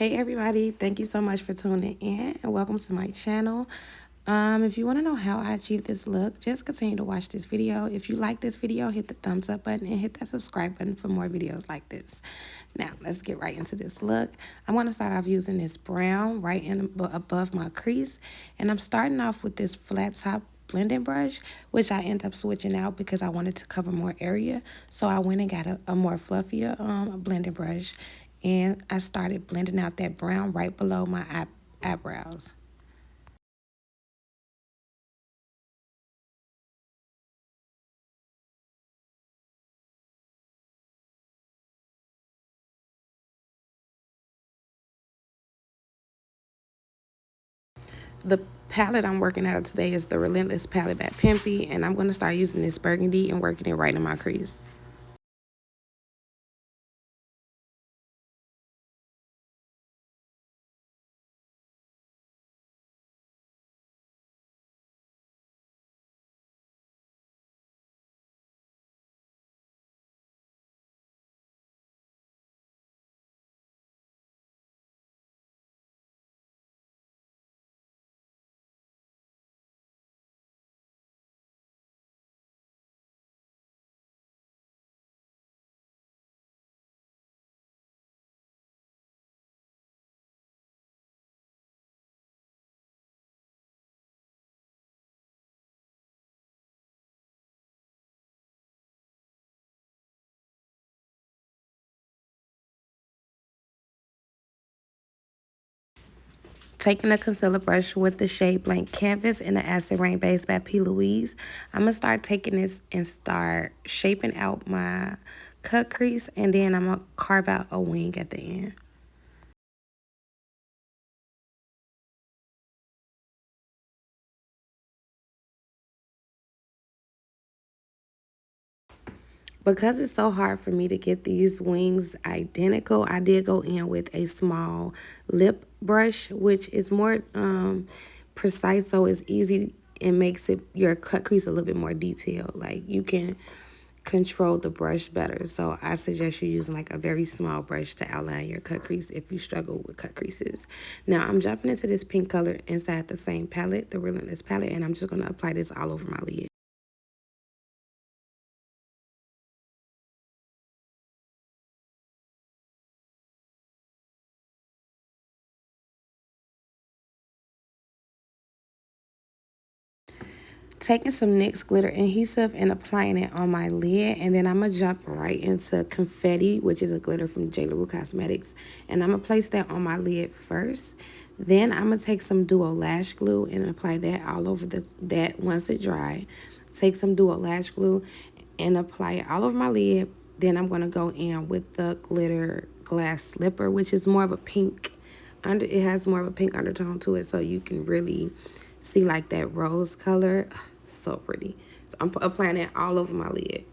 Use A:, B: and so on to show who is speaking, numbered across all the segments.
A: Hey everybody, thank you so much for tuning in and welcome to my channel. If you want to know how I achieved this look, just continue to watch this video. If you like this video, hit the thumbs up button and hit that subscribe button for more videos like this. Now, let's get right into this look. I'm going to start off using this brown right above my crease. And I'm starting off with this flat top blending brush, which I end up switching out because I wanted to cover more area. So I went and got a more fluffier blending brush. And I started blending out that brown right below my eyebrows. The palette I'm working out of today is the Relentless palette by Pimpy, and I'm going to start using this burgundy and working it right in my crease. Taking a concealer brush with the shade Blank Canvas in the Acid Rain base by P. Louise, I'm going to start taking this and start shaping out my cut crease, and then I'm going to carve out a wing at the end. Because it's so hard for me to get these wings identical, I did go in with a small lip brush, which is more precise, so it's easy and makes it your cut crease a little bit more detailed. Like, you can control the brush better. So I suggest you using like a very small brush to outline your cut crease if you struggle with cut creases. Now I'm jumping into this pink color inside the same palette, the Relentless palette, and I'm just going to apply this all over my lid. Taking some NYX glitter adhesive and applying it on my lid, and then I'm going to jump right into Confetti, which is a glitter from J. LaRue Cosmetics, and I'm going to place that on my lid first. Then I'm going to take some Duo Lash Glue and apply that all over that once it dry. Take some Duo Lash Glue and apply it all over my lid. Then I'm going to go in with the glitter glass slipper, which is more of a pink it has more of a pink undertone to it, so you can really see like that rose color. So pretty. So I'm applying it all over my lid.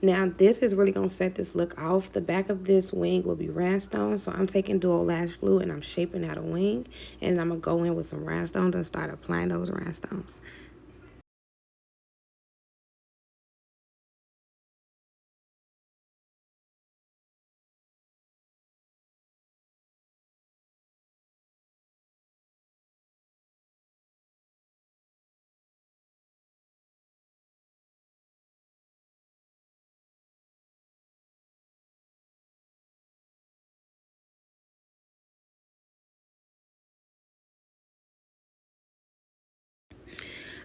A: Now this is really going to set this look off. The back of this wing will be rhinestones, so I'm taking Dual Lash Glue and I'm shaping out a wing, and I'm going to go in with some rhinestones and start applying those rhinestones.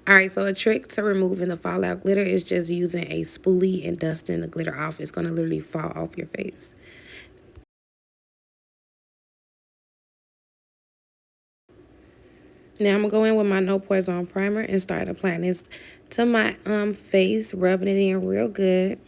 A: All right, so a trick to removing the fallout glitter is just using a spoolie and dusting the glitter off. It's going to literally fall off your face. Now I'm going to go in with my No Poison primer and start applying this to my face, rubbing it in real good.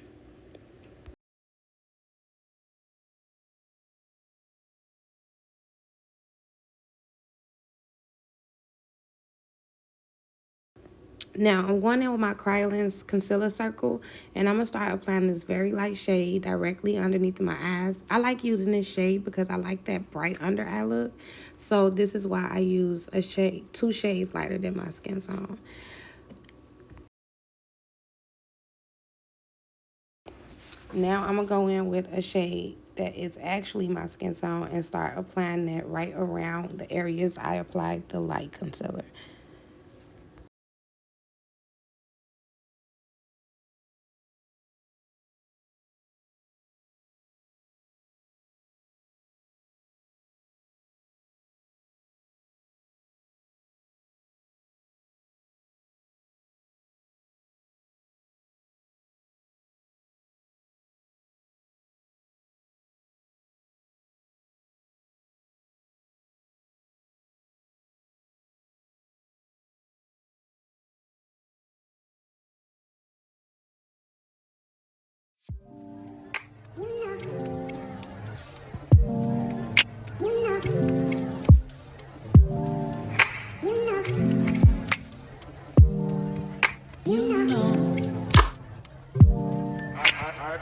A: Now I'm going in with my Kryolins Concealer Circle, and I'm going to start applying this very light shade directly underneath my eyes. I like using this shade because I like that bright under eye look. So this is why I use a shade, 2 shades lighter than my skin tone. Now I'm going to go in with a shade that is actually my skin tone and start applying that right around the areas I applied the light concealer.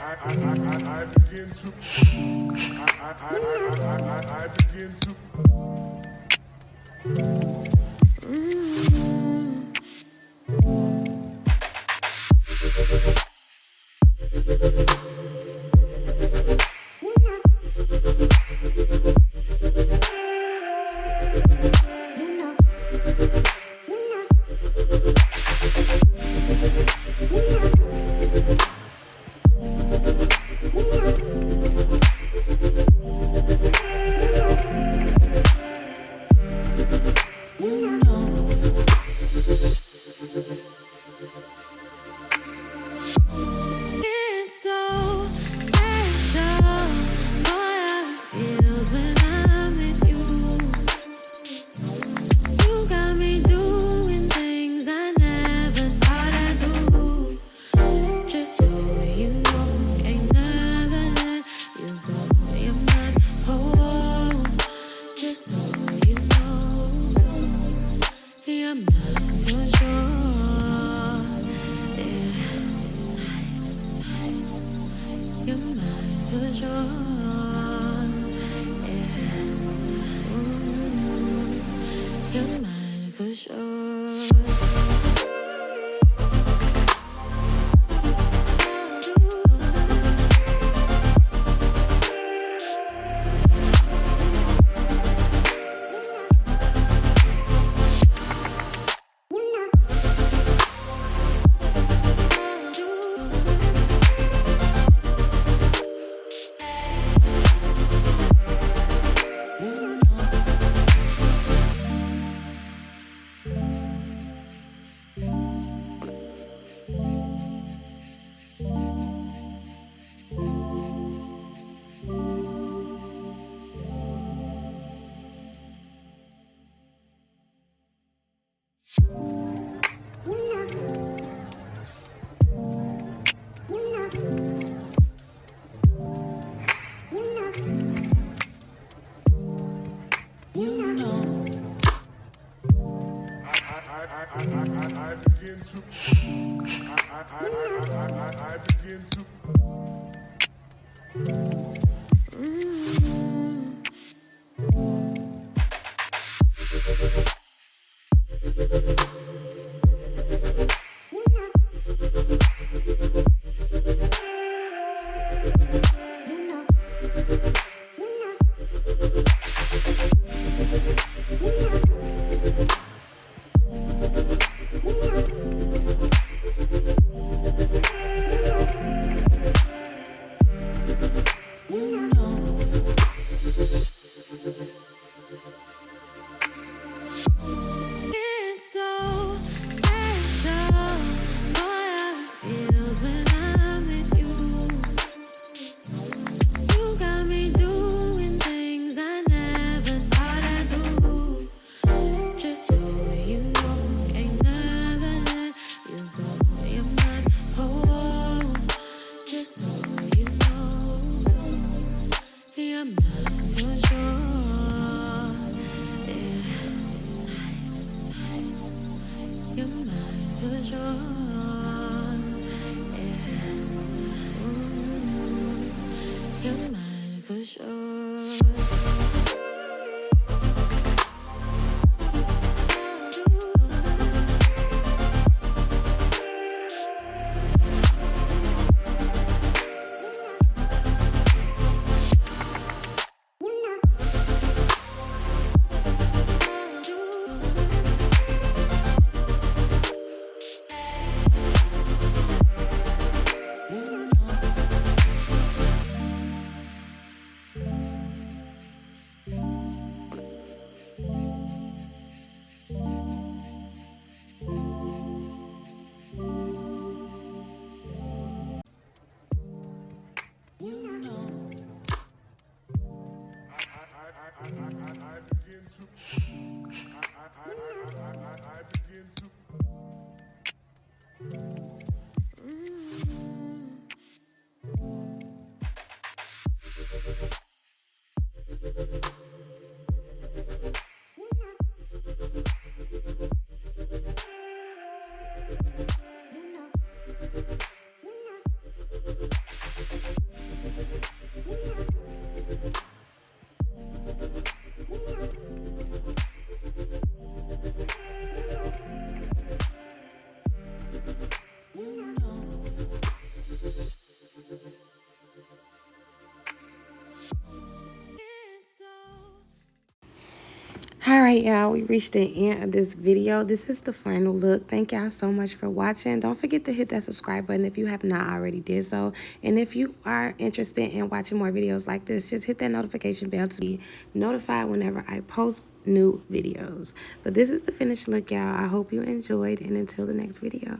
B: I begin to I begin to I begin to I begin to
A: All right, y'all, we reached the end of this video. This is the final look. Thank y'all so much for watching. Don't forget to hit that subscribe button if you have not already did so. And if you are interested in watching more videos like this, just hit that notification bell to be notified whenever I post new videos. But this is the finished look, y'all. I hope you enjoyed, and until the next video.